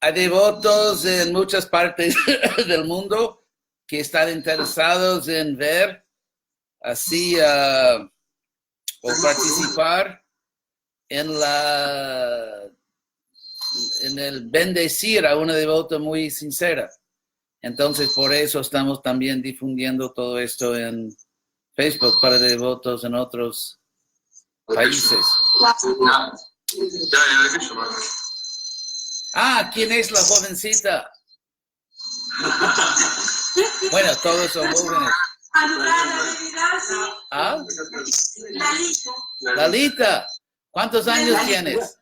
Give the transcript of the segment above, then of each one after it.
Hay devotos en muchas partes del mundo que están interesados en ver así o participar en el bendecir a una devota muy sincera. Entonces, por eso estamos también difundiendo todo esto en Facebook para devotos en otros países. Ah, ¿quién es la jovencita? Bueno, todos son jóvenes. ¿Ah? Lalita, ¿cuántos años tienes?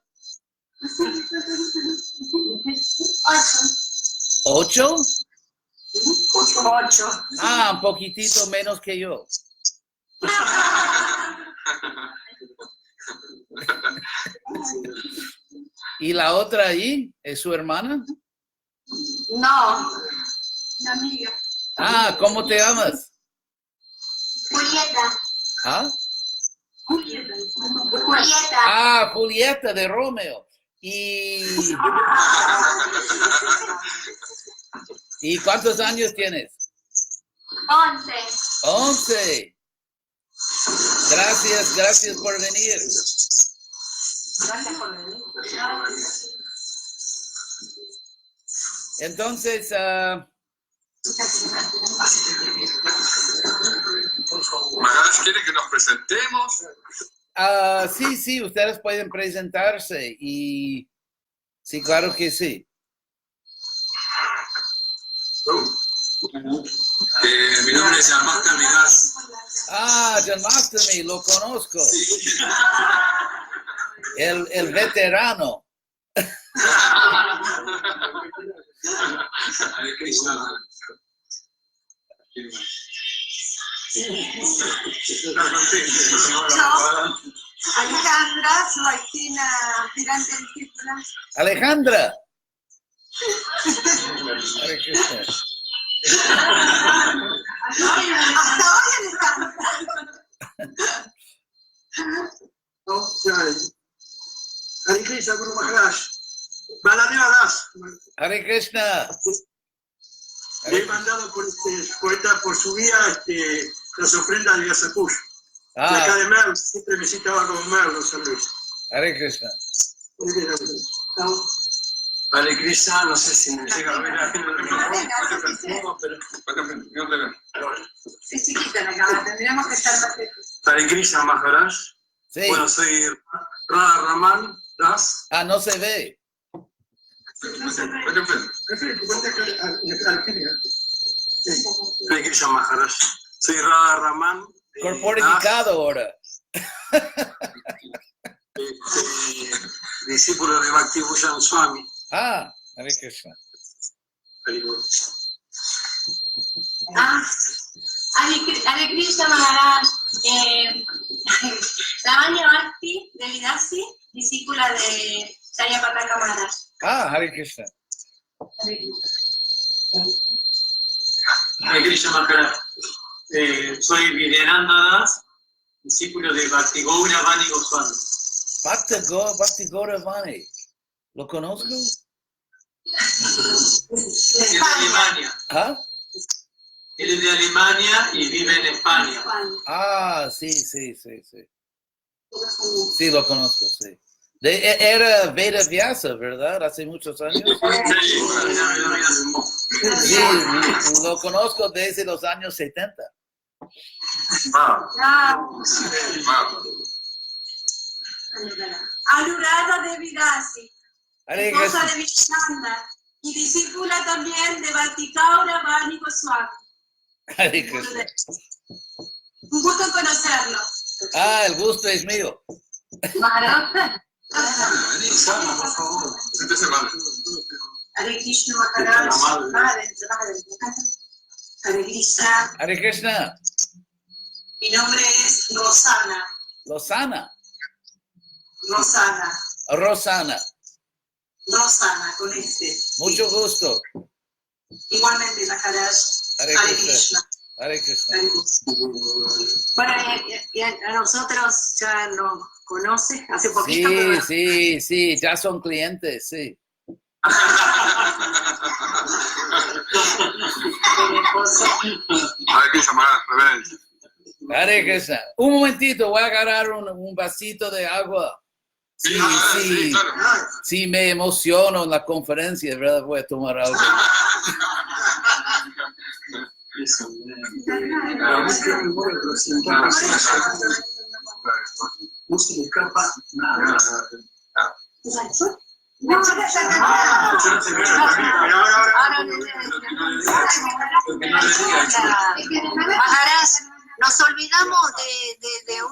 8. Ah, un poquitito menos que yo. ¿Y la otra ahí? ¿Es su hermana? No, una amiga. Ah, ¿cómo te llamas? Julieta. ¿Ah? Julieta. Ah, Julieta de Romeo. ¿Y cuántos años tienes? 11. 11. Gracias por venir. Gracias por venir. Entonces, Maharaj quiere que nos presentemos. sí, ustedes pueden presentarse y sí, claro que sí. Mi nombre es Janmastami Das. Ah, Janmastami, lo conozco. Sí. El veterano. Hare Krishna. Alejandra, soy Tina, aspirante discípula. Alejandra. Hasta hoy Alejandra. Hare Krishna, Guru Maharaj. Baladeva Das. Hare Krishna. Le he mandado por poeta por su vía las ofrendas de Vyasapush. De acá de Merlo, siempre me citaba con Merlo, saludos. Hare Krishna. Hare Krishna, no sé si me llega a ver Es chiquita la cámara, tendríamos que estar más lejos. Hare Krishna, Maharaj. Sí. Bueno, soy Radha Raman Das. Ah, no se ve. Hare Krishna, Maharaj. Soy Radha Raman. Corporificado ahora. Discípulo de Bhakti Bhushan Swami. Ah, Hare Krishna. Hare Krishna Maharaj. Lavanya Bhakti de Vidasi, discípula de Jaya Pataka Maharaj. Ah, Hare Krishna. Hare Krishna Maharaj. Soy Videnanda Das, discípulo de Bhakti Gaura Vani Goswami. Bhakti Gauravani. ¿Lo conozco? Es de Alemania. ¿Ah? Él es de Alemania y vive en España. Ah, sí. Sí, lo conozco, sí. Era Veda Vyasa, ¿verdad? Hace muchos años. Sí, lo conozco desde los años 70. Anuradha de Vidasi, Hare esposa Krishna. de Vishnanda y discípula también de Bhakti Gaura Vani Goswami. Hare Krishna. Un gusto en conocerlo. Ah, el gusto es mío. Maharaj. Por favor. Siéntese mal. Hare Krishna Maharaj. Hare Krishna. Hare Krishna. Mi nombre es Rosana. Lozana. Rosana. Rosana. Rosana, con este. Mucho gusto. Igualmente, Maharaj. Hare Hare Krishna. Krishna. Hare Krishna. Bueno, y a nosotros ya nos conoce hace poquito. Sí, ya son clientes, sí. Hay que llamar a reverencia. Hare Krishna. Un momentito, voy a agarrar un vasito de agua. Sí, sí, claro. sí, me emociono en la conferencia, ¿verdad? Voy a tomar algo. No se le escapa nada. Maharaj, nos olvidamos de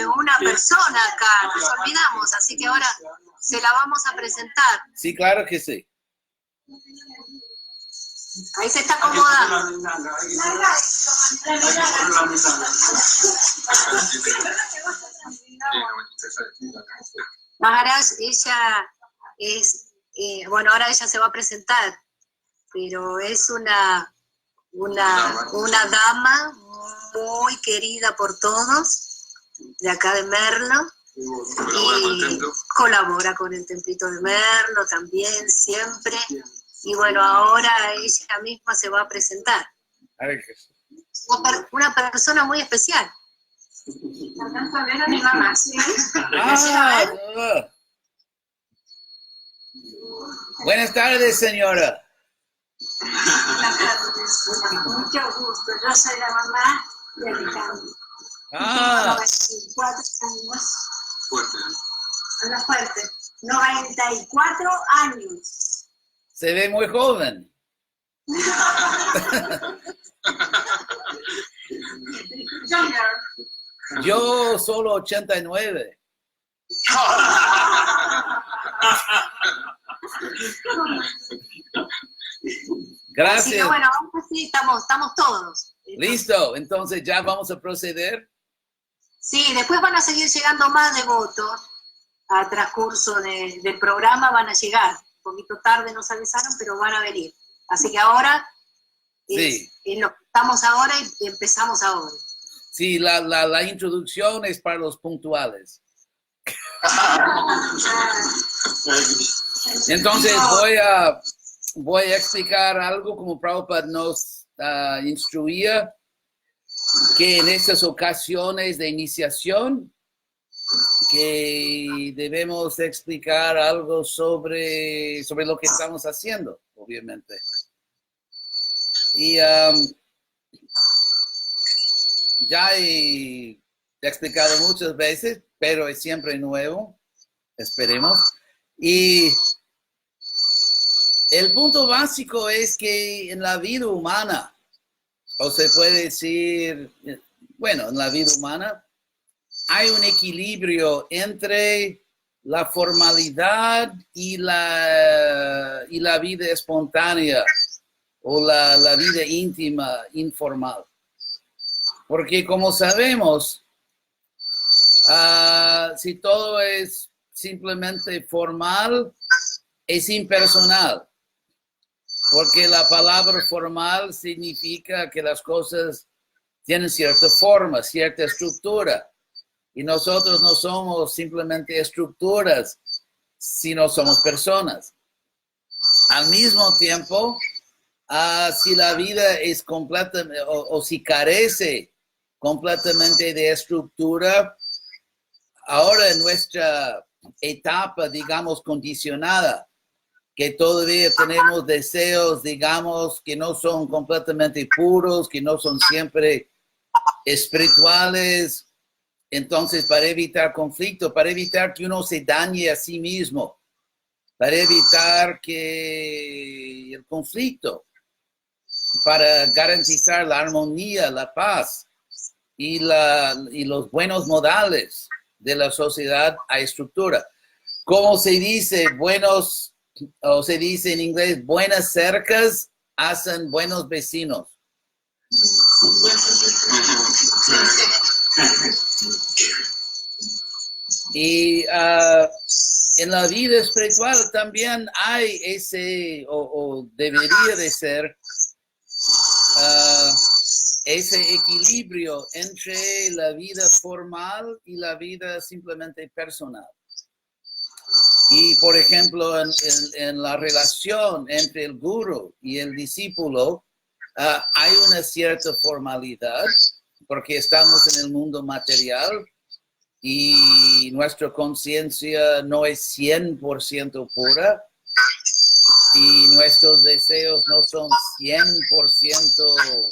una persona acá, nos olvidamos, así que ahora se la vamos a presentar. Sí, claro que sí. Ahí se está acomodando. Maharaj, ella es, bueno, ahora ella se va a presentar, pero es una dama muy querida por todos, de acá de Merlo, y colabora con el Templito de Merlo también, siempre. Y bueno, ahora ella misma se va a presentar. Una persona muy especial. Alcanzo a ver a mi mamá, ¿sí? Buenas tardes, señora. Buenas tardes. Mucho gusto. Yo soy la mamá de Alejandro. Ah, 94 años. Fuerte. Habla fuerte. 94 años. se ve muy joven. Yo solo 89. Gracias. Así que bueno, sí, estamos todos. Listo, entonces ya vamos a proceder. Sí, después van a seguir llegando más devotos al transcurso del programa, van a llegar. Un poquito tarde nos avisaron, pero van a venir. Así que ahora, Sí. lo que estamos ahora y empezamos ahora. Sí, la introducción es para los puntuales. Entonces voy a explicar algo como Prabhupada nos instruía, que en estas ocasiones de iniciación que debemos explicar algo sobre lo que estamos haciendo, obviamente. Y ya he explicado muchas veces, pero es siempre nuevo, esperemos. Y el punto básico es que en la vida humana, o se puede decir, bueno, en la vida humana, hay un equilibrio entre la formalidad y la vida espontánea o la vida íntima, informal. Porque como sabemos, si todo es simplemente formal, es impersonal. Porque la palabra formal significa que las cosas tienen cierta forma, cierta estructura. Y nosotros no somos simplemente estructuras, sino somos personas. Al mismo tiempo, si la vida es completamente, o si carece completamente de estructura, ahora en nuestra etapa, digamos, condicionada, que todavía tenemos deseos, digamos, que no son completamente puros, que no son siempre espirituales. Entonces, para evitar conflicto, para evitar que uno se dañe a sí mismo, para evitar que el conflicto, para garantizar la armonía, la paz y los buenos modales de la sociedad, hay estructura. Como se dice, o se dice en inglés, buenas cercas hacen buenos vecinos. Y en la vida espiritual también hay ese, o debería de ser, ese equilibrio entre la vida formal y la vida simplemente personal. Y, por ejemplo, en la relación entre el gurú y el discípulo, hay una cierta formalidad, porque estamos en el mundo material y nuestra conciencia no es 100% pura y nuestros deseos no son 100%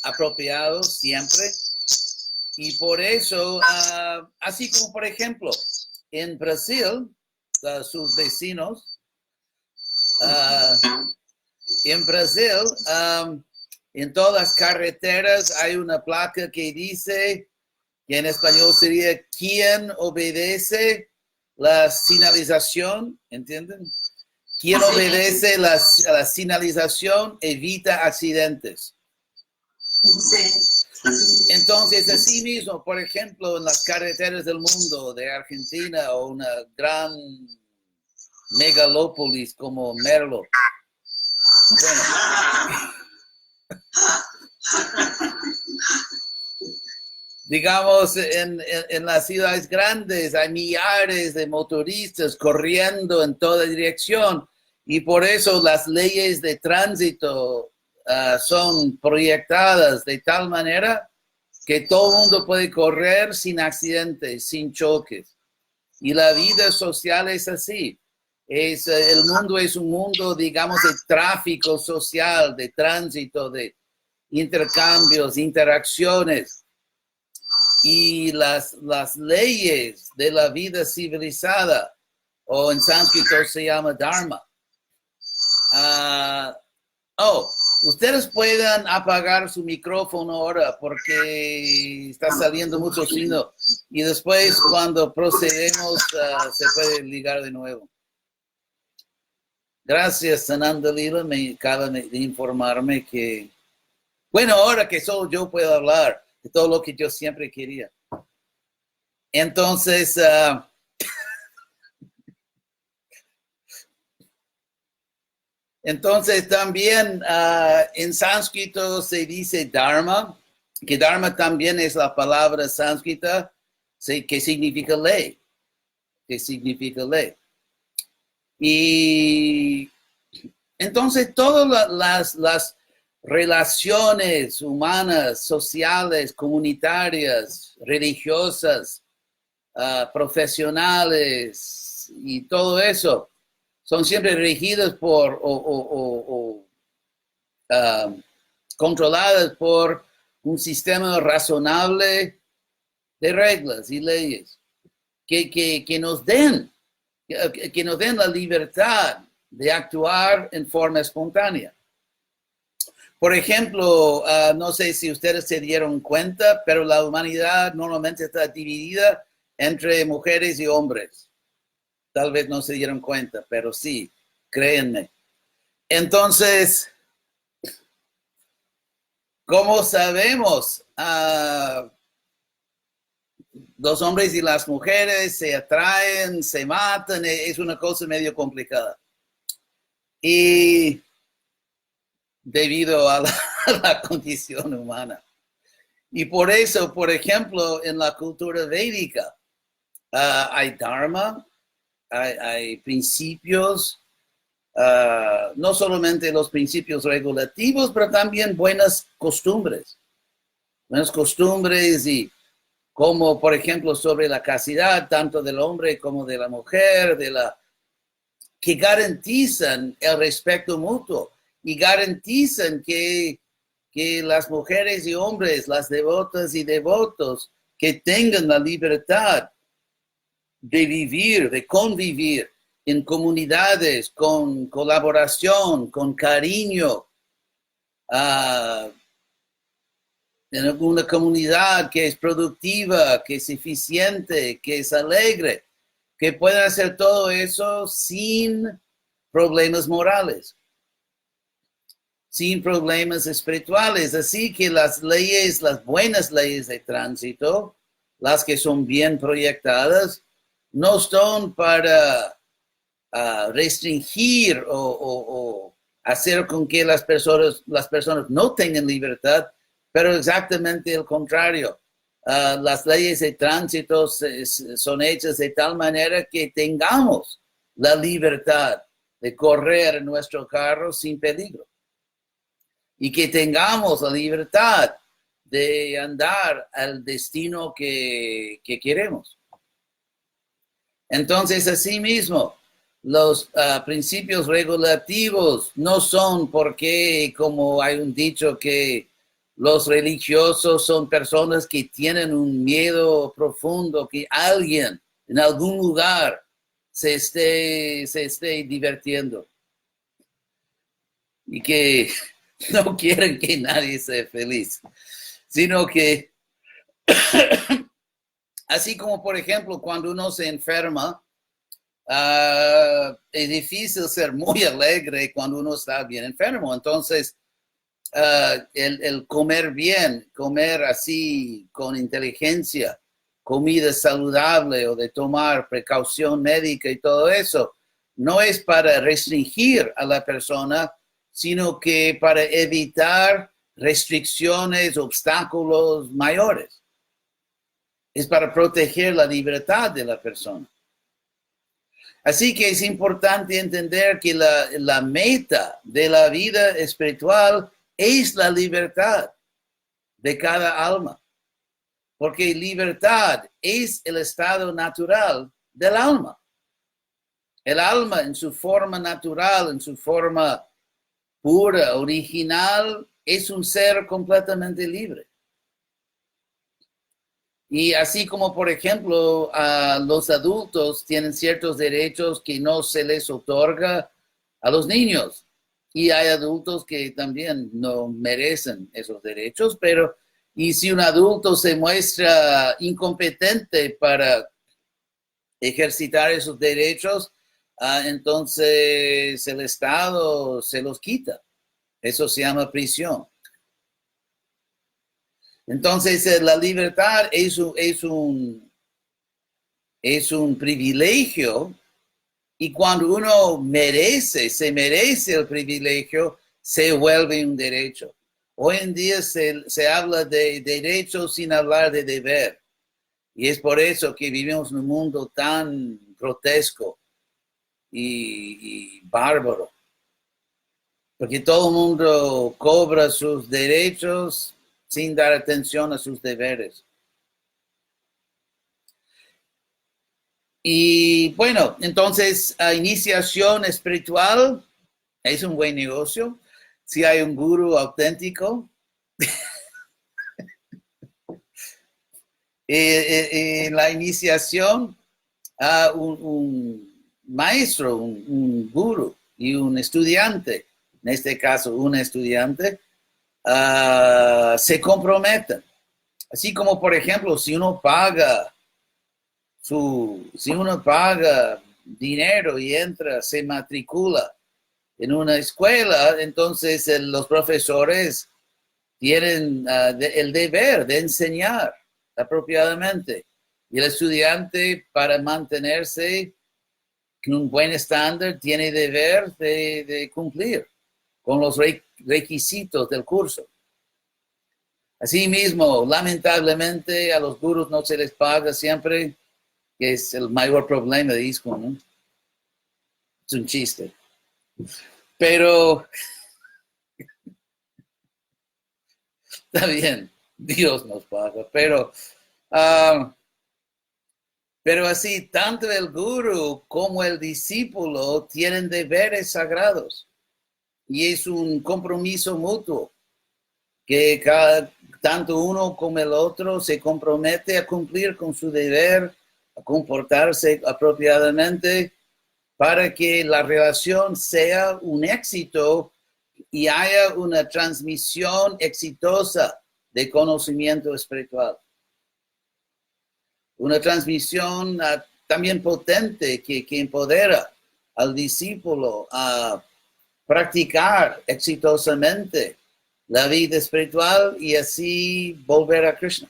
apropiados siempre. Y por eso, así como por ejemplo, en Brasil, sus vecinos, en Brasil, en todas las carreteras hay una placa que dice, que en español sería, ¿quién obedece la señalización? ¿Entienden? Quien obedece la señalización evita accidentes. Sí. Entonces, así mismo, por ejemplo, en las carreteras del mundo de Argentina o una gran megalópolis como Merlo. Bueno. Digamos, en las ciudades grandes hay millares de motoristas corriendo en toda dirección y por eso las leyes de tránsito son proyectadas de tal manera que todo el mundo puede correr sin accidentes, sin choques. Y la vida social es así. El mundo es un mundo, digamos, de tráfico social, de tránsito, de intercambios, interacciones. Y las leyes de la vida civilizada, o en sánscrito se llama dharma. Ustedes pueden apagar su micrófono ahora porque está saliendo mucho sonido. Y después cuando procedemos se puede ligar de nuevo. Gracias, Sananda Lila. Me acaba de informarme que... Bueno, ahora que solo yo puedo hablar de todo lo que yo siempre quería. Entonces, también en sánscrito se dice dharma, que dharma también es la palabra sánscrita que significa ley, Y entonces todas las relaciones humanas, sociales, comunitarias, religiosas, profesionales y todo eso son siempre regidas por controladas por un sistema razonable de reglas y leyes que nos den la libertad de actuar en forma espontánea. Por ejemplo, no sé si ustedes se dieron cuenta, pero la humanidad normalmente está dividida entre mujeres y hombres. Tal vez no se dieron cuenta, pero sí, créanme. Entonces, ¿cómo sabemos? Los hombres y las mujeres se atraen, se matan, es una cosa medio complicada. Y debido a la condición humana. Y por eso, por ejemplo, en la cultura védica hay dharma, hay principios, no solamente los principios regulativos, pero también buenas costumbres y como, por ejemplo, sobre la castidad, tanto del hombre como de la mujer, que garantizan el respeto mutuo. Y garantizan que las mujeres y hombres, las devotas y devotos, que tengan la libertad de vivir, de convivir en comunidades con colaboración, con cariño, en una comunidad que es productiva, que es eficiente, que es alegre, que puedan hacer todo eso sin problemas morales, sin problemas espirituales. Así que las leyes, las buenas leyes de tránsito, las que son bien proyectadas, no son para restringir o hacer con que las personas no tengan libertad, pero exactamente el contrario. las leyes de tránsito son hechas de tal manera que tengamos la libertad de correr en nuestro carro sin peligro. Y que tengamos la libertad de andar al destino que queremos. Entonces, asimismo, los principios regulativos no son porque, como hay un dicho, que los religiosos son personas que tienen un miedo profundo, que alguien en algún lugar se esté divirtiendo y que no quieren que nadie sea feliz, sino que, así como por ejemplo cuando uno se enferma, es difícil ser muy alegre cuando uno está bien enfermo. Entonces, el comer bien, comer así con inteligencia, comida saludable o de tomar precaución médica y todo eso, no es para restringir a la persona, sino que para evitar restricciones, obstáculos mayores. Es para proteger la libertad de la persona. Así que es importante entender que la meta de la vida espiritual es la libertad de cada alma. Porque libertad es el estado natural del alma. El alma en su forma natural, en su forma pura, original, es un ser completamente libre. Y así como, por ejemplo, los adultos tienen ciertos derechos que no se les otorga a los niños. Y hay adultos que también no merecen esos derechos, y si un adulto se muestra incompetente para ejercitar esos derechos, entonces el Estado se los quita. Eso se llama prisión. Entonces, la libertad es un privilegio, y cuando uno se merece el privilegio, se vuelve un derecho. Hoy en día se habla de derecho sin hablar de deber. Y es por eso que vivimos en un mundo tan grotesco y bárbaro. Porque todo el mundo cobra sus derechos sin dar atención a sus deberes. Y bueno, entonces, iniciación espiritual es un buen negocio. Si hay un gurú auténtico, en la iniciación, un maestro, un gurú y un estudiante, en este caso un estudiante, se comprometen. Así como, por ejemplo, si uno paga dinero y se matricula en una escuela, entonces los profesores tienen el deber de enseñar apropiadamente. Y el estudiante, para mantenerse en un buen estándar, tiene deber de cumplir con los requisitos del curso. Asimismo, lamentablemente, a los gurús no se les paga siempre, que es el mayor problema de ISKCON, ¿no? Es un chiste. Pero está bien, Dios nos paga, pero así, tanto el gurú como el discípulo tienen deberes sagrados. Y es un compromiso mutuo, que tanto uno como el otro se compromete a cumplir con su deber, a comportarse apropiadamente, para que la relación sea un éxito y haya una transmisión exitosa de conocimiento espiritual. Una transmisión también potente que empodera al discípulo a practicar exitosamente la vida espiritual y así volver a Krishna.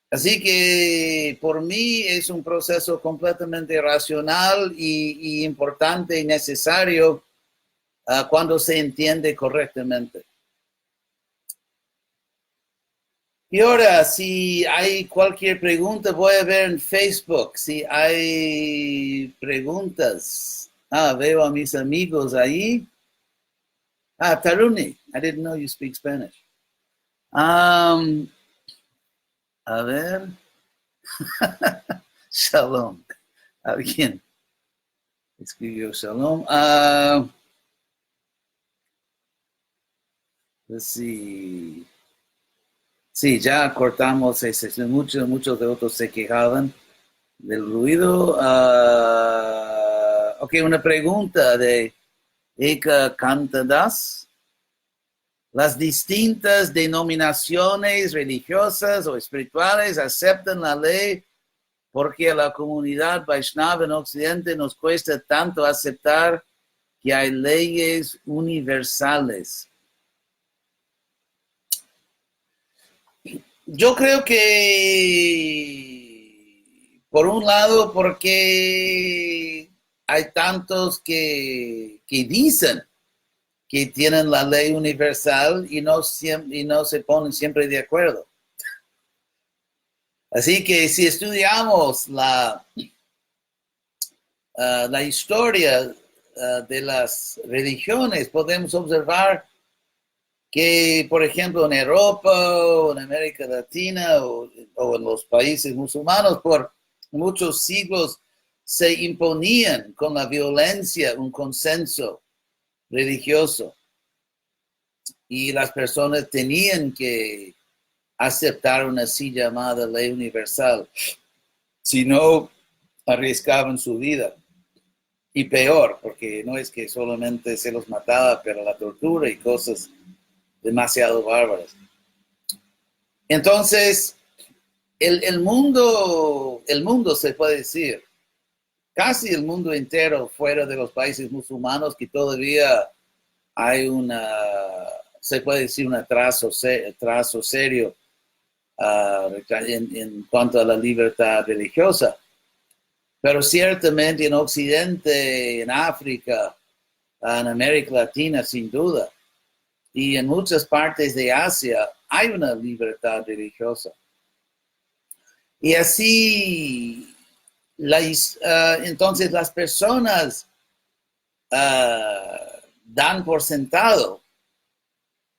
Así que por mí es un proceso completamente racional y importante y necesario cuando se entiende correctamente. Y ahora, si hay cualquier pregunta, voy a ver en Facebook si hay preguntas. Veo a mis amigos ahí. Taruni, I didn't know you speak Spanish. A ver. Shalom. Alguien escribió shalom. Let's see. Sí, ya cortamos ese. Muchos de otros se quejaban del ruido. Ok, una pregunta de Eka Cantadas. Las distintas denominaciones religiosas o espirituales aceptan la ley porque a la comunidad Vaishnava en Occidente nos cuesta tanto aceptar que hay leyes universales. Yo creo que, por un lado, porque hay tantos que dicen que tienen la ley universal y no se ponen siempre de acuerdo. Así que si estudiamos la historia de las religiones, podemos observar que, por ejemplo, en Europa o en América Latina o en los países musulmanes, por muchos siglos se imponían con la violencia un consenso religioso y las personas tenían que aceptar una así llamada ley universal, si no arriesgaban su vida. Y peor, porque no es que solamente se los mataba, pero la tortura y cosas demasiado bárbaras. Entonces, el mundo se puede decir, casi el mundo entero fuera de los países musulmanes, que todavía hay se puede decir un atraso serio en cuanto a la libertad religiosa. Pero ciertamente en Occidente, en África, en América Latina, sin duda, y en muchas partes de Asia hay una libertad religiosa. Y así, entonces las personas dan por sentado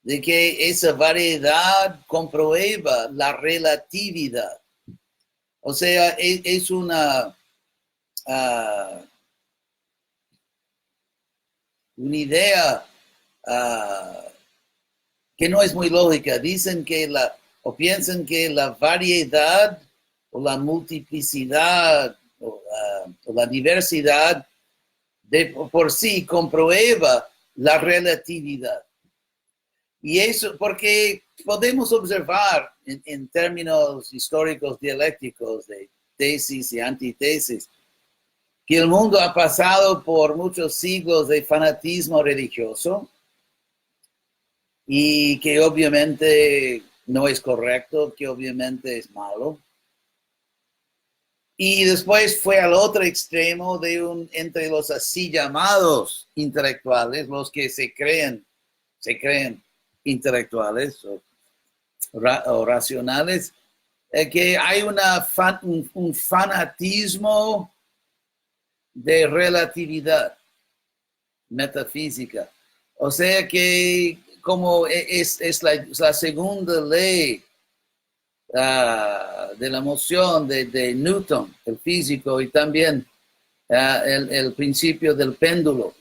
de que esa variedad comprueba la relatividad. O sea, es una idea que no es muy lógica. Dicen que piensan que la variedad o la multiplicidad o la diversidad por sí comprueba la relatividad. Y eso porque podemos observar en términos históricos dialécticos de tesis y antitesis que el mundo ha pasado por muchos siglos de fanatismo religioso y que obviamente no es correcto, que obviamente es malo. Y después fue al otro extremo entre los así llamados intelectuales, los que se creen intelectuales o racionales, que hay un fanatismo de relatividad metafísica. O sea que como es la segunda ley de la moción de Newton, el físico, y también el principio del péndulo,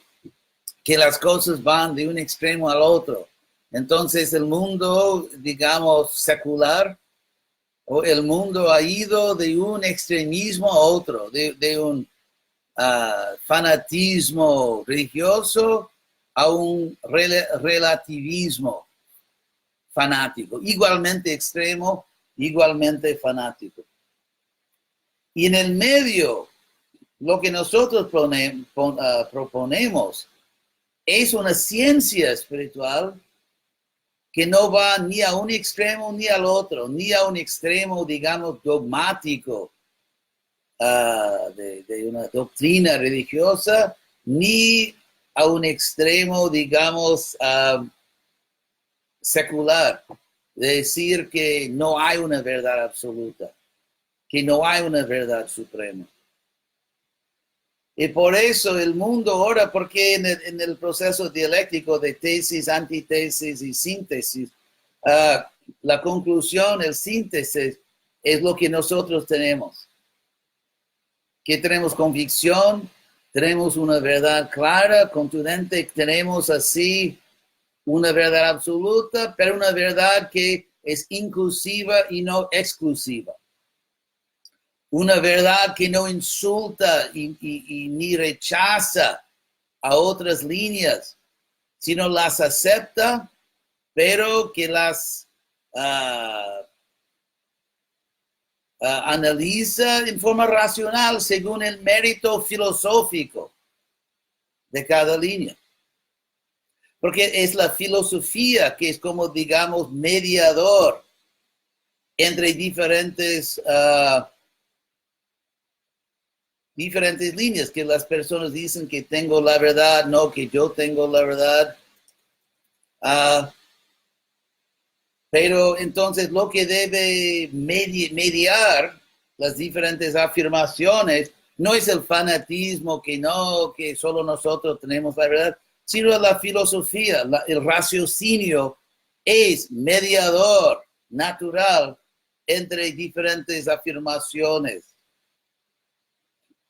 que las cosas van de un extremo al otro. Entonces el mundo, digamos, secular, o el mundo ha ido de un extremismo a otro, de un fanatismo religioso a un relativismo fanático, igualmente extremo, igualmente fanático. Y en el medio, lo que nosotros proponemos es una ciencia espiritual que no va ni a un extremo ni al otro, ni a un extremo, digamos, dogmático de una doctrina religiosa, ni a un extremo, digamos, secular, decir que no hay una verdad absoluta, que no hay una verdad suprema. Y por eso el mundo ahora, porque en el proceso dialéctico de tesis, antítesis y síntesis, la conclusión, el síntesis, es lo que nosotros tenemos. Que tenemos convicción, tenemos una verdad clara, contundente, tenemos así una verdad absoluta, pero una verdad que es inclusiva y no exclusiva. Una verdad que no insulta y ni rechaza a otras líneas, sino las acepta, pero que las analiza en forma racional según el mérito filosófico de cada línea. Porque es la filosofía que es como, digamos, mediador entre diferentes líneas, que las personas dicen que tengo la verdad, no, que yo tengo la verdad. Pero entonces lo que debe mediar las diferentes afirmaciones no es el fanatismo, que solo nosotros tenemos la verdad, sino la filosofía, el raciocinio es mediador natural entre diferentes afirmaciones,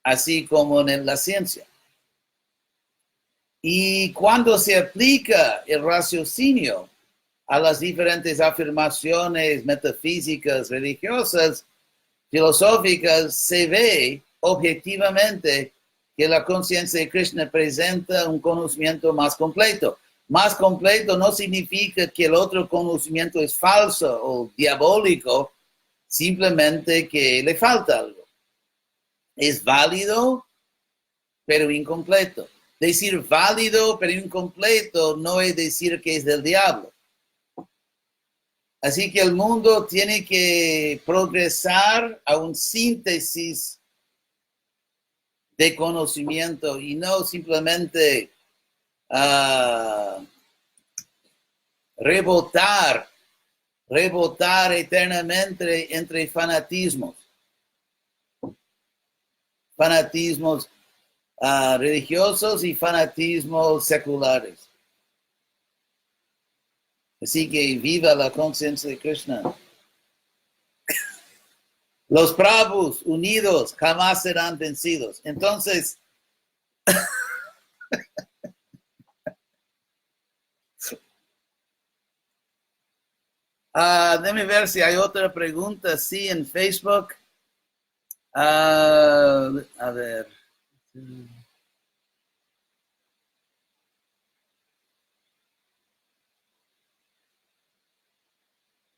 así como en la ciencia. Y cuando se aplica el raciocinio a las diferentes afirmaciones metafísicas, religiosas, filosóficas, se ve objetivamente que la conciencia de Krishna presenta un conocimiento más completo. Más completo no significa que el otro conocimiento es falso o diabólico, simplemente que le falta algo. Es válido, pero incompleto. Decir válido, pero incompleto no es decir que es del diablo. Así que el mundo tiene que progresar a un síntesis de conocimiento y no simplemente rebotar eternamente entre fanatismos religiosos y fanatismos seculares. Así que viva la conciencia de Krishna. Los Prabhus unidos jamás serán vencidos. Entonces, déjame ver si hay otra pregunta, sí, en Facebook. A ver.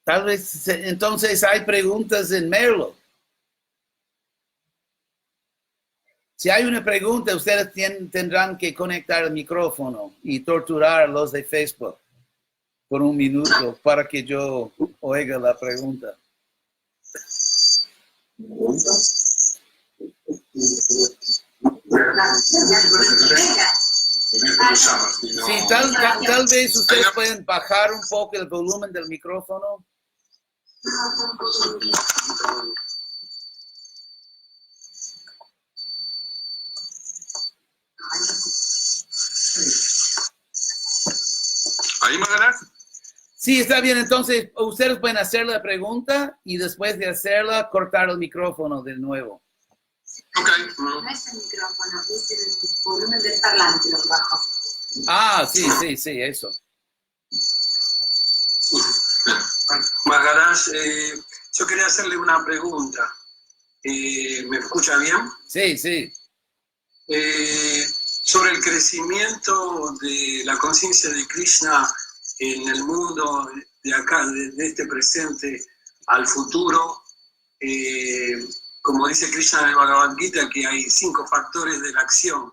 Tal vez, entonces hay preguntas en Merlo. Si hay una pregunta, ustedes tendrán que conectar el micrófono y torturar a los de Facebook por un minuto para que yo oiga la pregunta. Sí, tal vez ustedes pueden bajar un poco el volumen del micrófono. ¿Ahí, Magallanes? Sí, está bien. Entonces, ustedes pueden hacer la pregunta y después de hacerla, cortar el micrófono de nuevo. Ok. No es el micrófono, es el volumen del parlante, lo bajo. Sí, eso. Maharaj, yo quería hacerle una pregunta. ¿Me escucha bien? Sí. Sobre el crecimiento de la conciencia de Krishna en el mundo de acá, de este presente al futuro, como dice Krishna en el Bhagavad Gita, que hay 5 factores de la acción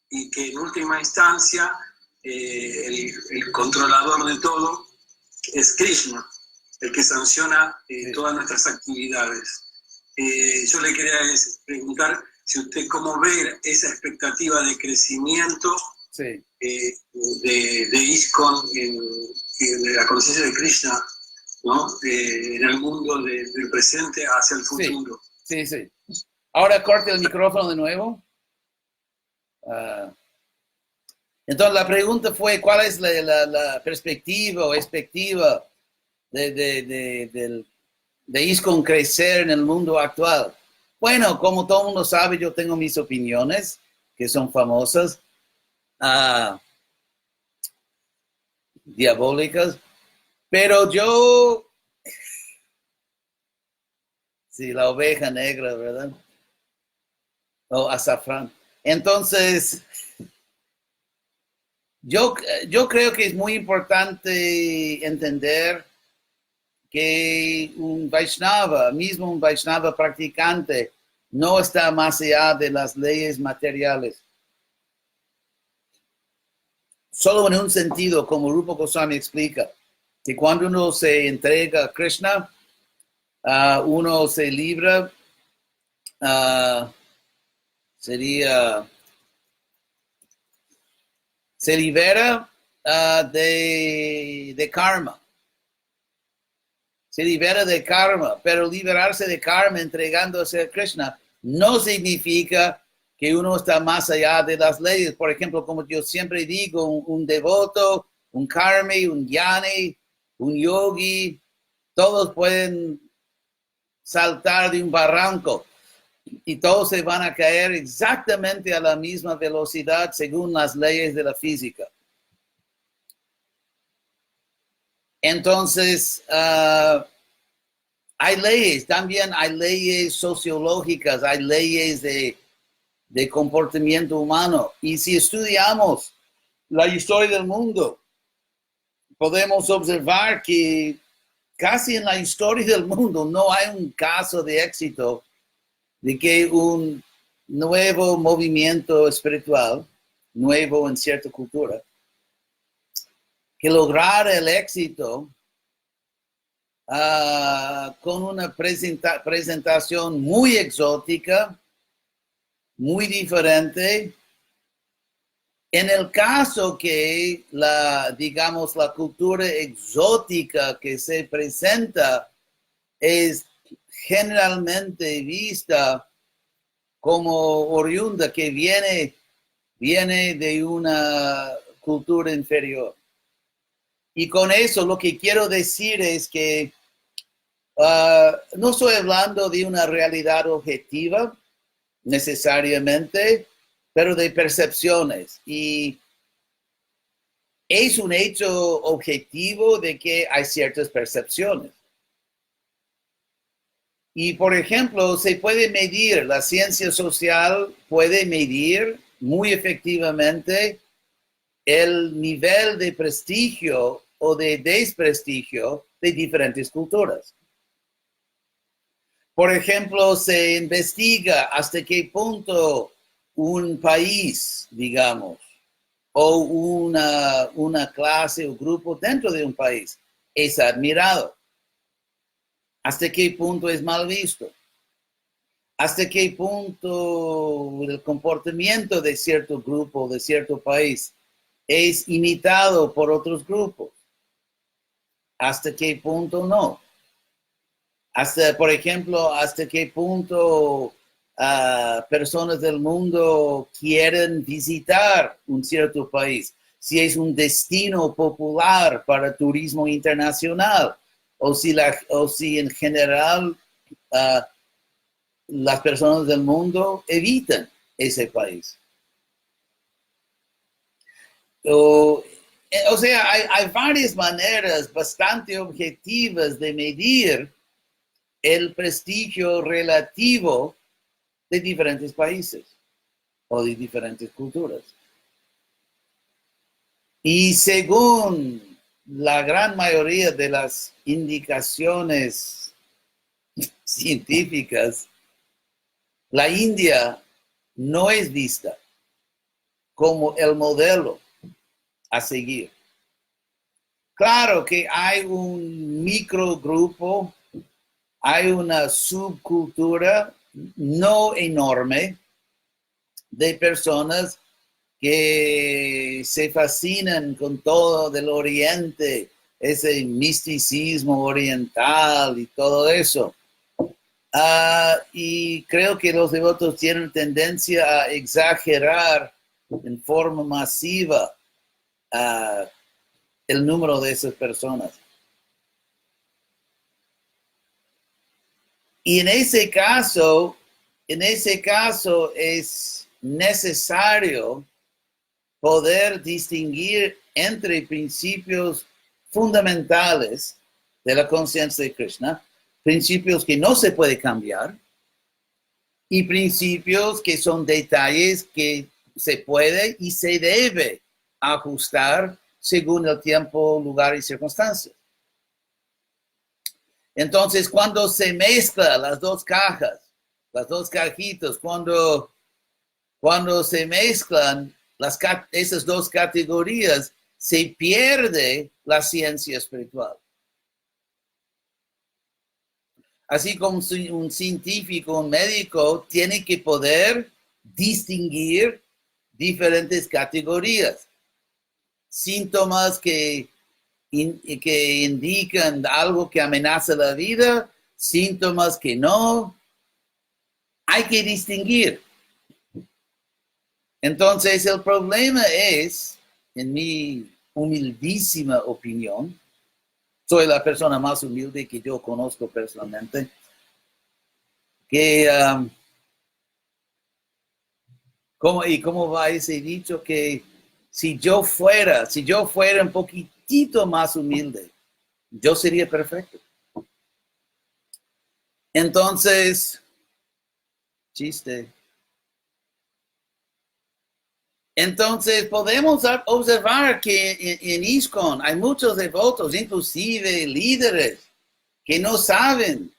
y que en última instancia el controlador de todo es Krishna, el que sanciona todas nuestras actividades. Yo le quería preguntar si usted cómo ve esa expectativa de crecimiento de ISKCON, de la conciencia de Krishna ¿no? En el mundo del presente hacia el futuro. Sí, sí. Ahora corte el micrófono de nuevo. Entonces la pregunta fue, ¿cuál es la perspectiva o expectativa de ISKCON crecer en el mundo actual? Bueno, como todo el mundo sabe, yo tengo mis opiniones, que son famosas, diabólicas, pero yo... Sí, la oveja negra, ¿verdad? O azafrán. Entonces, yo creo que es muy importante entender que un Vaishnava, mismo un Vaishnava practicante, no está más allá de las leyes materiales. Solo en un sentido, como Rupa Goswami explica, que cuando uno se entrega a Krishna, uno se libra, se libera de karma. Se libera de karma, pero liberarse de karma entregándose a Krishna no significa que uno está más allá de las leyes. Por ejemplo, como yo siempre digo, un devoto, un karmi, un jnani, un yogi, todos pueden saltar de un barranco y todos se van a caer exactamente a la misma velocidad según las leyes de la física. Entonces, hay leyes, también hay leyes sociológicas, hay leyes de comportamiento humano. Y si estudiamos la historia del mundo, podemos observar que casi en la historia del mundo no hay un caso de éxito de que un nuevo movimiento espiritual, nuevo en cierta cultura, que lograra el éxito con una presentación muy exótica, muy diferente. En el caso que la cultura exótica que se presenta es generalmente vista como oriunda, que viene de una cultura inferior. Y con eso lo que quiero decir es que no estoy hablando de una realidad objetiva necesariamente, pero de percepciones. Y es un hecho objetivo de que hay ciertas percepciones. Y, por ejemplo, se puede medir, la ciencia social puede medir muy efectivamente el nivel de prestigio o de desprestigio de diferentes culturas. Por ejemplo, se investiga hasta qué punto un país, digamos, o una clase o grupo dentro de un país es admirado. ¿Hasta qué punto es mal visto? ¿Hasta qué punto el comportamiento de cierto grupo, de cierto país, es imitado por otros grupos? ¿Hasta qué punto no? Por ejemplo, ¿hasta qué punto personas del mundo quieren visitar un cierto país? Si es un destino popular para turismo internacional, o si en general las personas del mundo evitan ese país. O sea, hay varias maneras bastante objetivas de medir el prestigio relativo de diferentes países o de diferentes culturas. Y según la gran mayoría de las indicaciones científicas, la India no es vista como el modelo a seguir. Claro que hay un microgrupo, hay una subcultura no enorme de personas que se fascinan con todo del Oriente, ese misticismo oriental y todo eso. Y creo que los devotos tienen tendencia a exagerar en forma masiva el número de esas personas. Y en ese caso es necesario poder distinguir entre principios fundamentales de la conciencia de Krishna, principios que no se puede cambiar, y principios que son detalles que se puede y se debe ajustar según el tiempo, lugar y circunstancias. Entonces, cuando se mezclan las dos cajas, las dos cajitas, cuando se mezclan esas dos categorías, se pierde la ciencia espiritual. Así como un científico, un médico, tiene que poder distinguir diferentes categorías. Síntomas que indican algo que amenaza la vida, síntomas que no. Hay que distinguir. Entonces, el problema es, en mi humildísima opinión, soy la persona más humilde que yo conozco personalmente, que, ¿cómo va ese dicho? Que si yo fuera un poquitito más humilde, yo sería perfecto. Entonces, chiste. Entonces, podemos observar que en ISKCON hay muchos devotos, inclusive líderes, que no saben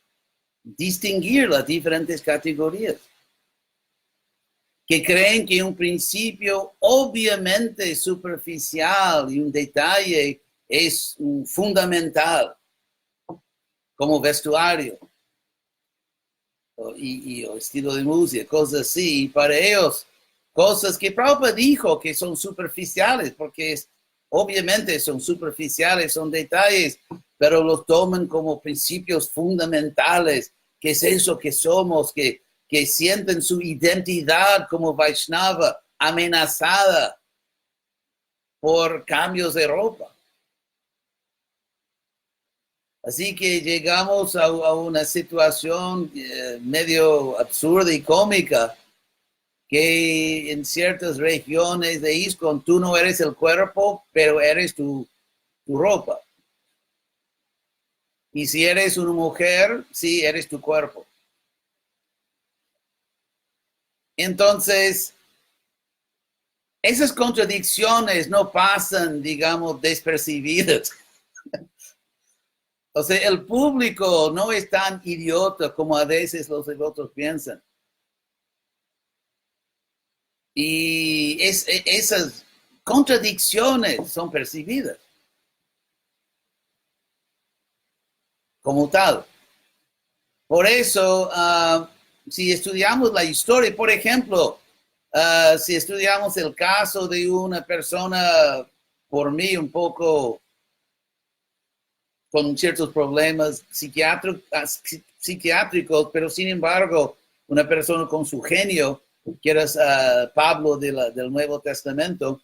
distinguir las diferentes categorías, que creen que un principio obviamente superficial y un detalle es un fundamental, como vestuario o estilo de música, cosas así. Y para ellos, cosas que Prabhupada dijo que son superficiales, porque obviamente son superficiales, son detalles, pero los toman como principios fundamentales, que es eso que somos, que sienten su identidad como Vaishnava amenazada por cambios de ropa. Así que llegamos a una situación medio absurda y cómica, que en ciertas regiones de ISKCON tú no eres el cuerpo, pero eres tu ropa. Y si eres una mujer, sí, eres tu cuerpo. Entonces, esas contradicciones no pasan, digamos, despercibidas. O sea, el público no es tan idiota como a veces los devotos piensan. Y esas contradicciones son percibidas como tal. Por eso, si estudiamos la historia, por ejemplo, si estudiamos el caso de una persona, por mí, un poco con ciertos problemas psiquiátricos, pero sin embargo, una persona con su genio, que era Pablo del Nuevo Testamento.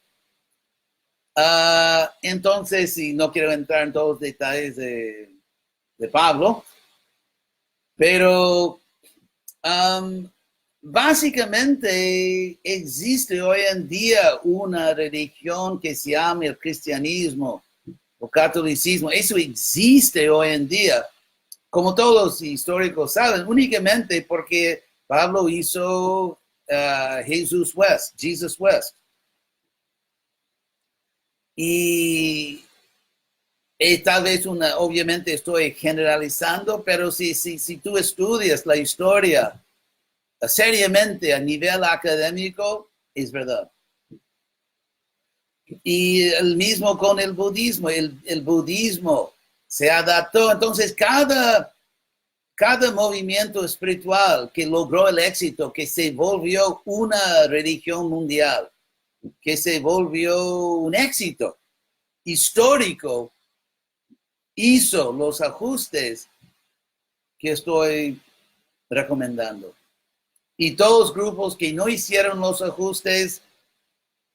Entonces, y no quiero entrar en todos los detalles de Pablo, pero básicamente existe hoy en día una religión que se llama el cristianismo o catolicismo. Eso existe hoy en día, como todos los históricos saben, únicamente porque Pablo hizo Jesus West. Y tal vez obviamente estoy generalizando, pero si tú estudias la historia seriamente a nivel académico, es verdad. Y el mismo con el budismo. El budismo se adaptó. Entonces, cada movimiento espiritual que logró el éxito, que se volvió una religión mundial, que se volvió un éxito histórico, hizo los ajustes que estoy recomendando. Y todos los grupos que no hicieron los ajustes,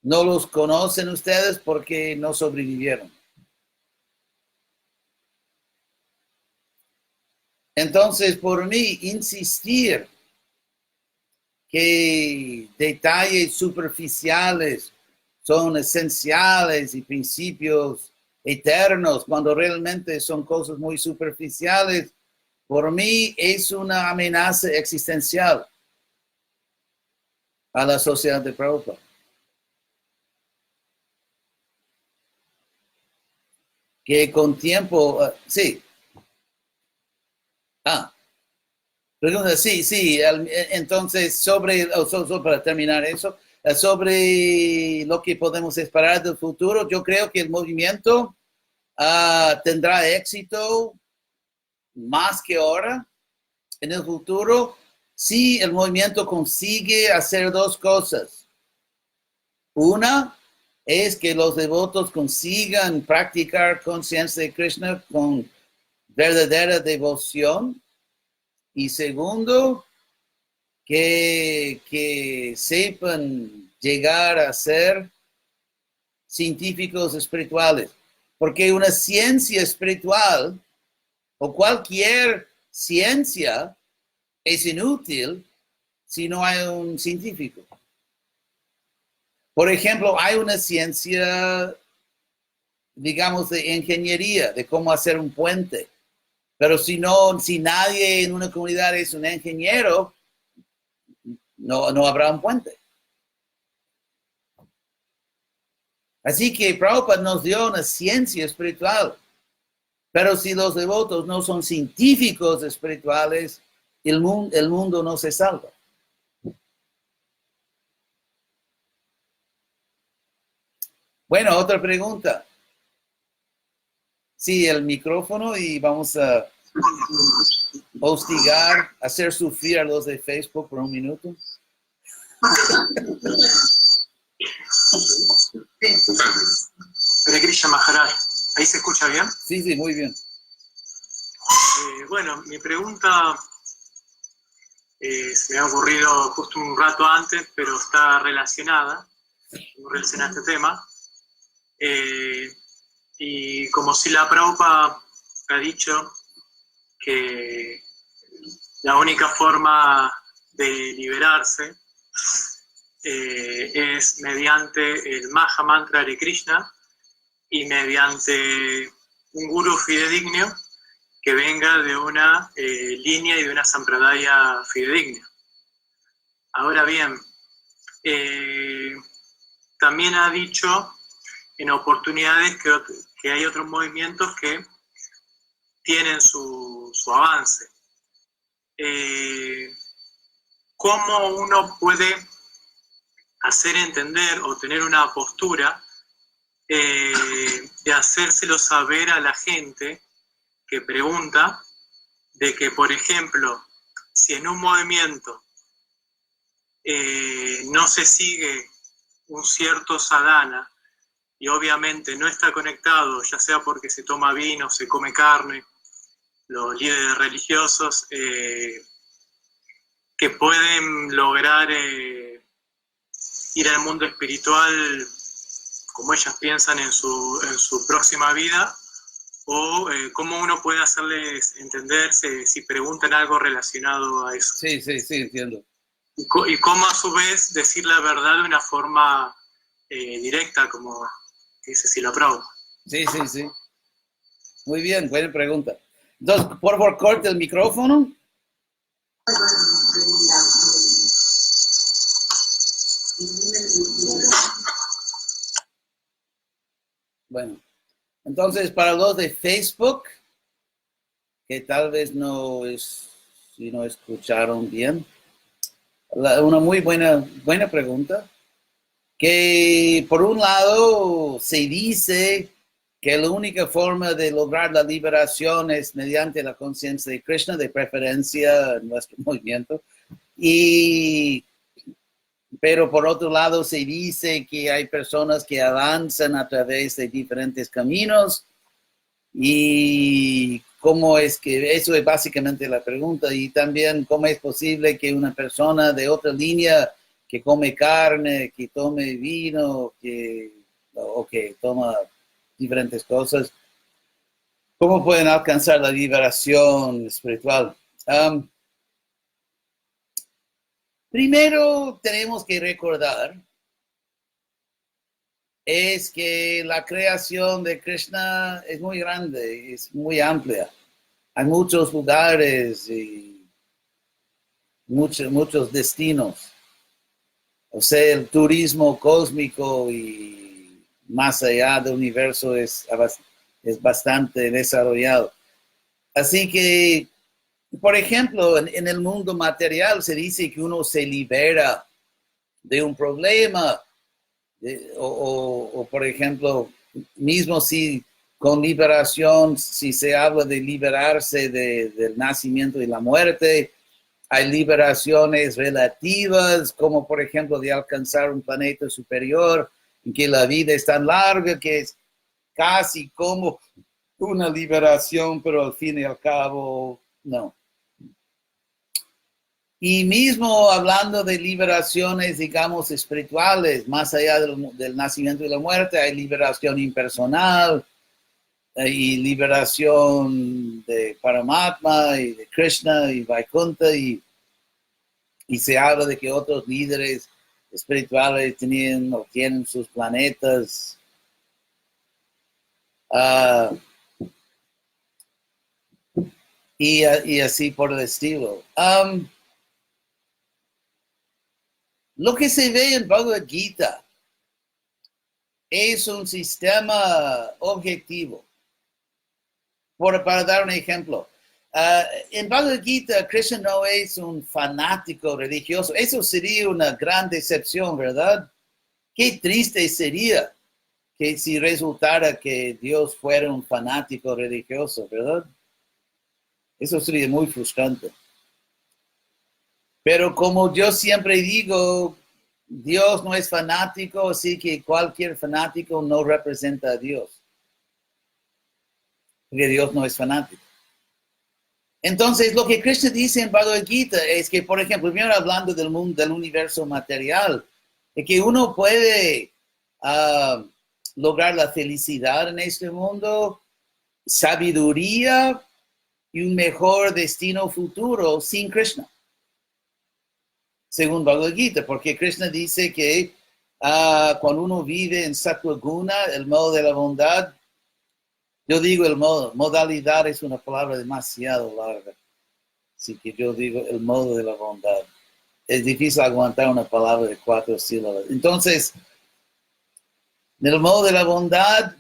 no los conocen ustedes porque no sobrevivieron. Entonces, por mí, insistir que detalles superficiales son esenciales y principios eternos, cuando realmente son cosas muy superficiales, por mí es una amenaza existencial a la sociedad de Prabhupada. Que con tiempo, sí. Pregunta, sí. Entonces, para terminar eso, sobre lo que podemos esperar del futuro, yo creo que el movimiento tendrá éxito más que ahora en el futuro si el movimiento consigue hacer dos cosas. Una es que los devotos consigan practicar conciencia de Krishna con verdadera devoción. Y segundo, que sepan llegar a ser científicos espirituales. Porque una ciencia espiritual o cualquier ciencia es inútil si no hay un científico. Por ejemplo, hay una ciencia, digamos, de ingeniería, de cómo hacer un puente. Pero si nadie en una comunidad es un ingeniero, no habrá un puente. Así que Prabhupada nos dio una ciencia espiritual. Pero si los devotos no son científicos espirituales, el mundo no se salva. Bueno, otra pregunta. Sí, el micrófono y vamos a hostigar, hacer sufrir a los de Facebook por un minuto. Hare Krishna Maharaj, ¿ahí se escucha bien? Sí, muy bien. Bueno, mi pregunta se me ha ocurrido justo un rato antes, pero está relacionada a este tema. Y como si la Prabhupada ha dicho que la única forma de liberarse es mediante el Maha Mantra Hare Krishna y mediante un guru fidedigno que venga de una línea y de una sampradaya fidedigna. Ahora bien, también ha dicho en oportunidades que hay otros movimientos que tienen su avance. ¿Cómo uno puede hacer entender o tener una postura de hacérselo saber a la gente que pregunta de que, por ejemplo, si en un movimiento no se sigue un cierto sadhana y obviamente no está conectado, ya sea porque se toma vino, se come carne, los líderes religiosos que pueden lograr ir al mundo espiritual como ellas piensan en su próxima vida, o cómo uno puede hacerles entenderse si preguntan algo relacionado a eso. Sí, entiendo. Y cómo a su vez decir la verdad de una forma directa, como dice Srila Prabhupada. Sí. Muy bien, buena pregunta. Entonces, por favor, corte el micrófono. Bueno, entonces para los de Facebook, que tal vez no escucharon bien, una muy buena pregunta, que por un lado se dice que la única forma de lograr la liberación es mediante la conciencia de Krishna, de preferencia en nuestro movimiento, pero por otro lado se dice que hay personas que avanzan a través de diferentes caminos Y cómo es que, eso es básicamente la pregunta, y también cómo es posible que una persona de otra línea que come carne, que tome vino, o que toma diferentes cosas, ¿cómo pueden alcanzar la liberación espiritual? Primero tenemos que recordar es que la creación de Krishna es muy grande, es muy amplia. Hay muchos lugares y muchos destinos. O sea, el turismo cósmico y más allá del universo es bastante desarrollado. Así que, por ejemplo, en el mundo material se dice que uno se libera de un problema, o por ejemplo, mismo si con liberación, si se habla de liberarse del nacimiento y la muerte, hay liberaciones relativas, como por ejemplo de alcanzar un planeta superior, en que la vida es tan larga que es casi como una liberación, pero al fin y al cabo, no. Y mismo hablando de liberaciones, digamos, espirituales, más allá del nacimiento y la muerte, hay liberación impersonal y liberación de Paramatma y de Krishna y Vaikuntha, y se habla de que otros líderes espirituales tienen sus planetas. Y así por el estilo. Lo que se ve en Bhagavad Gita es un sistema objetivo. Para dar un ejemplo, en Bhagavad Gita, Krishna no es un fanático religioso. Eso sería una gran decepción, ¿verdad? Qué triste sería que si resultara que Dios fuera un fanático religioso, ¿verdad? Eso sería muy frustrante. Pero como yo siempre digo, Dios no es fanático, así que cualquier fanático no representa a Dios. Porque Dios no es fanático. Entonces, lo que Krishna dice en Bhagavad Gita es que, por ejemplo, primero hablando del mundo, del universo material, es que uno puede lograr la felicidad en este mundo, sabiduría y un mejor destino futuro sin Krishna. Según Bhagavad Gita, porque Krishna dice que cuando uno vive en Sattva Guna, el modo de la bondad, yo digo el modo, modalidad es una palabra demasiado larga, así que yo digo el modo de la bondad. Es difícil aguantar una palabra de 4 sílabas. Entonces, en el modo de la bondad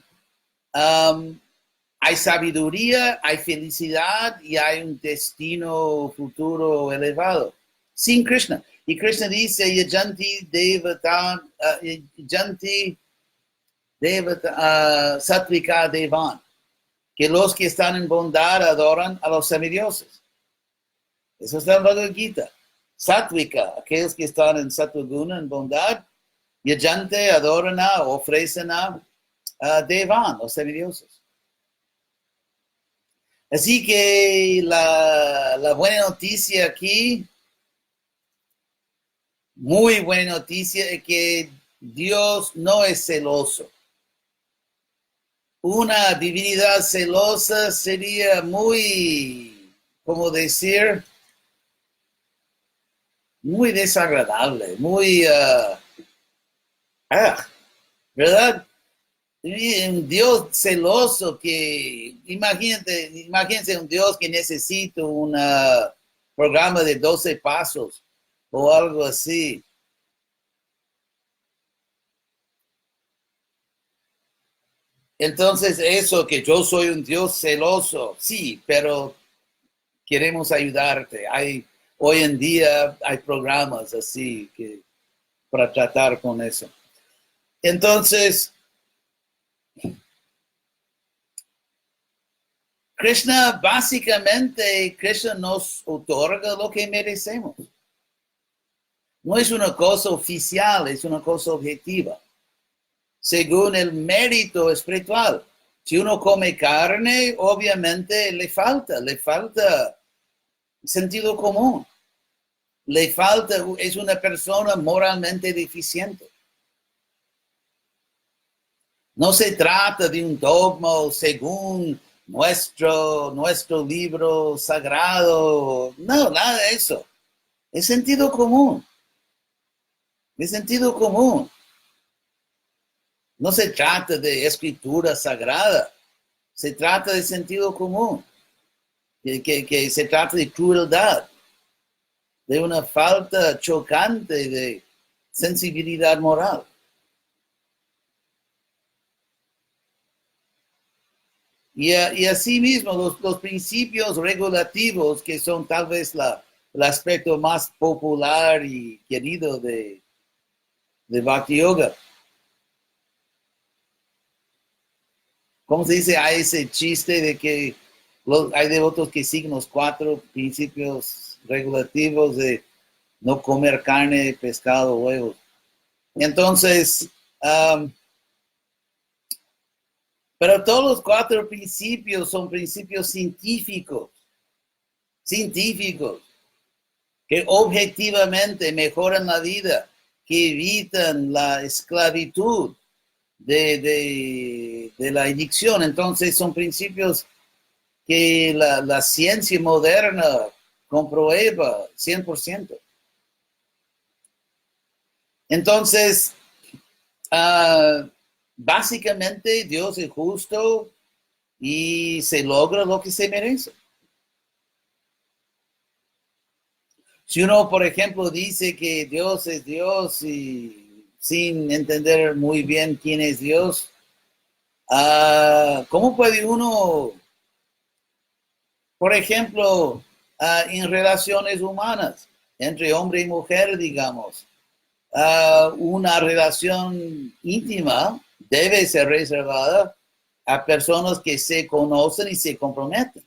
hay sabiduría, hay felicidad y hay un destino futuro elevado. Sin Krishna. Y Krishna dice, Yajanti Devata, Satvika Devan, que los que están en bondad adoran a los semidioses. Eso está en Bhagavad Gita. Satvika, aquellos que están en Sattva Guna, en bondad, Yajante adoran ofrecen a Devan, los semidioses. Así que la buena noticia aquí, muy buena noticia, es que Dios no es celoso. Una divinidad celosa sería muy, ¿cómo decir? Muy desagradable, muy, ¿verdad? Un Dios celoso que, imagínense un Dios que necesita un programa de 12 pasos o algo así. Entonces eso que yo soy un Dios celoso, sí, pero queremos ayudarte. Hoy en día hay programas así para tratar con eso. Entonces, básicamente, Krishna nos otorga lo que merecemos. No es una cosa oficial, es una cosa objetiva, según el mérito espiritual. Si uno come carne, obviamente le falta sentido común. Le falta, es una persona moralmente deficiente. No se trata de un dogma según nuestro libro sagrado. No, nada de eso. Es sentido común. Es sentido común. No se trata de escritura sagrada. Se trata de sentido común. Que se trata de crueldad. De una falta chocante de sensibilidad moral. Y así mismo los principios regulativos, que son tal vez el aspecto más popular y querido de Bhakti Yoga. ¿Cómo se dice? Hay ese chiste de que hay devotos que siguen los 4 principios regulativos de no comer carne, pescado, huevos. Entonces, pero todos los 4 principios son principios científicos, que objetivamente mejoran la vida, que evitan la esclavitud de la adicción. Entonces son principios que la ciencia moderna comprueba 100%. Entonces, básicamente Dios es justo y se logra lo que se merece. Si uno, por ejemplo, dice que Dios es Dios y sin entender muy bien quién es Dios, ¿cómo puede uno, por ejemplo, en relaciones humanas, entre hombre y mujer, digamos, una relación íntima debe ser reservada a personas que se conocen y se comprometen?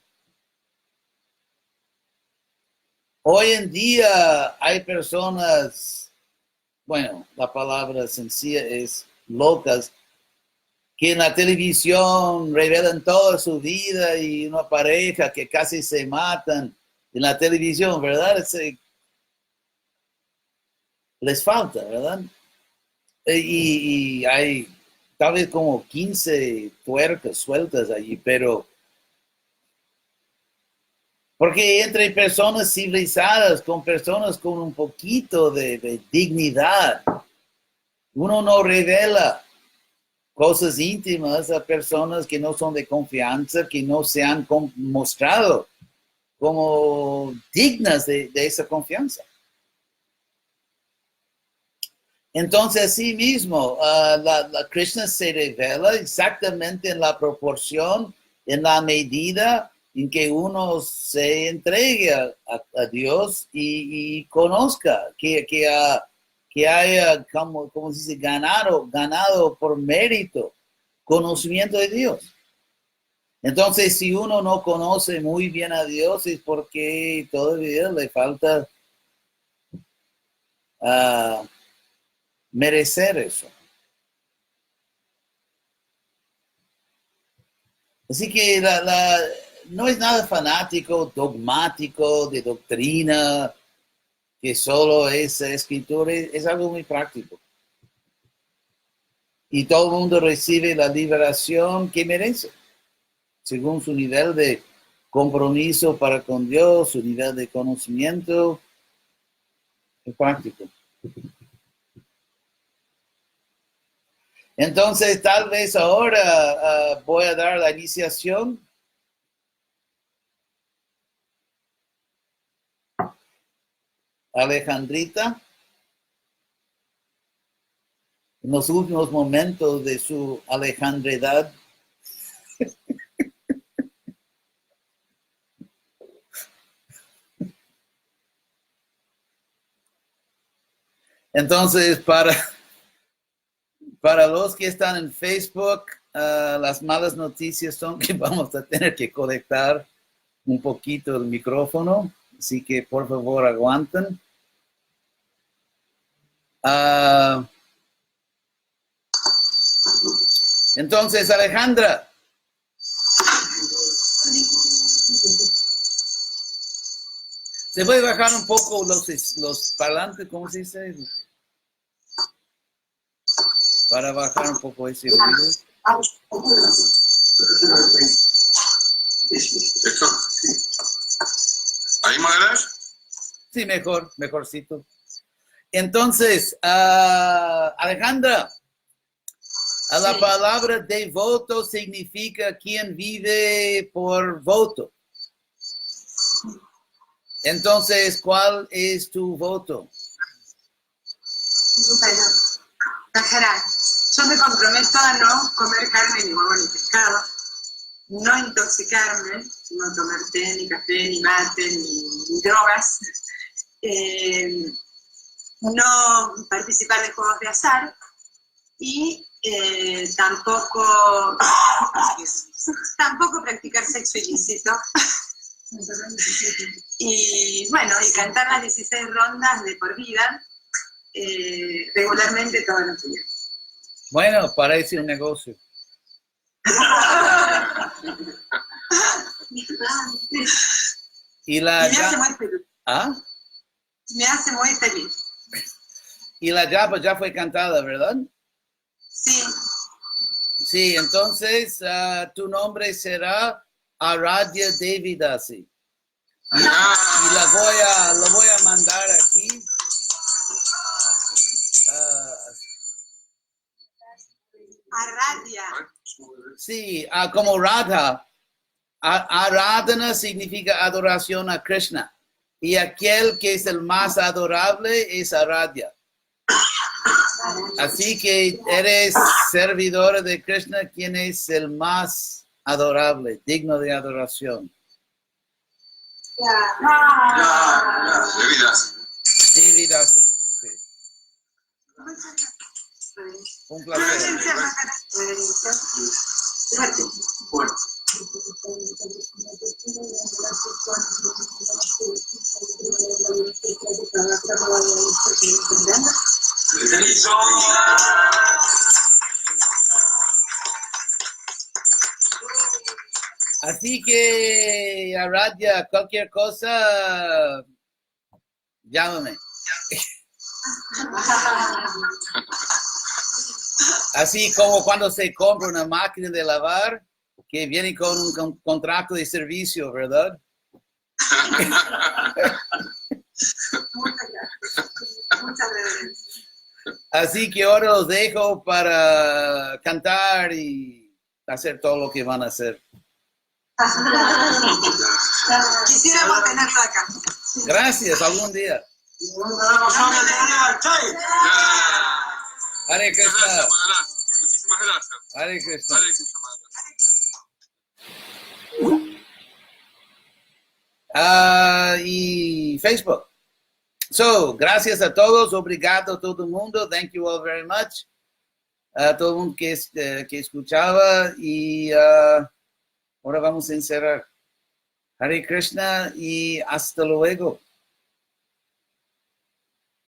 Hoy en día hay personas, bueno, la palabra sencilla es locas, que en la televisión revelan toda su vida y una pareja que casi se matan en la televisión, ¿verdad? Les falta, ¿verdad? Y hay tal vez como 15 tuercas sueltas allí, pero porque entre personas civilizadas, con personas con un poquito de dignidad, uno no revela cosas íntimas a personas que no son de confianza, que no se han mostrado como dignas de esa confianza. Entonces, así mismo, la Krishna se revela exactamente en la proporción, en la medida en que uno se entregue a Dios y conozca que haya, como se dice, ganado por mérito, conocimiento de Dios. Entonces, si uno no conoce muy bien a Dios, es porque todavía le falta merecer eso. Así que no es nada fanático, dogmático, de doctrina, que solo es escritura, es algo muy práctico. Y todo el mundo recibe la liberación que merece, según su nivel de compromiso para con Dios, su nivel de conocimiento. Es práctico. Entonces, tal vez ahora voy a dar la iniciación. Alejandrita, en los últimos momentos de su alejandredad. Entonces, para los que están en Facebook, las malas noticias son que vamos a tener que conectar un poquito el micrófono, así que por favor aguanten. Entonces, Alejandra, ¿Se puede bajar un poco los parlantes, cómo se dice? Para bajar un poco ese ruido. ¿Esto? ¿Ahí, Maharaj? Sí, mejorcito. Entonces, Alejandra, la palabra devoto significa quien vive por voto. Entonces, ¿cuál es tu voto? Bueno, Maharaj, yo me comprometo a no comer carne, ni huevo, ni pescado, no intoxicarme, no tomar té, ni café, ni mate, ni drogas, no participar de juegos de azar y tampoco practicar sexo ilícito. Y bueno, y cantar las 16 rondas de por vida regularmente todos los días. Bueno, parece un negocio. Y me hace muy feliz. ¿Ah? Me hace muy feliz. Y la japa ya fue cantada, ¿verdad? Sí. Sí, entonces tu nombre será Aradhya Devidasi. Y la voy a mandar aquí. Aradhya. Sí, como Radha. Aradhana significa adoración a Krishna. Y aquel que es el más adorable es Aradhya. Así que eres servidora de Krishna, quien es el más adorable, digno de adoración. Devidasi. Sí. Un placer. Bueno. Así que, Aradhya, cualquier cosa, llámame. Así como cuando se compra una máquina de lavar, que viene con un contrato de servicio, ¿verdad? Muchas gracias. Así que ahora los dejo para cantar y hacer todo lo que van a hacer. Quisiéramos tenerlo acá. Gracias, algún día. Hare Krishna. Muchísimas gracias. Hare Krishna. Hare Krishna. Y Facebook. So, gracias a todos, obrigado a todo el mundo, thank you all very much. A todo el mundo que escuchaba y ahora vamos a encerrar. Hare Krishna y hasta luego.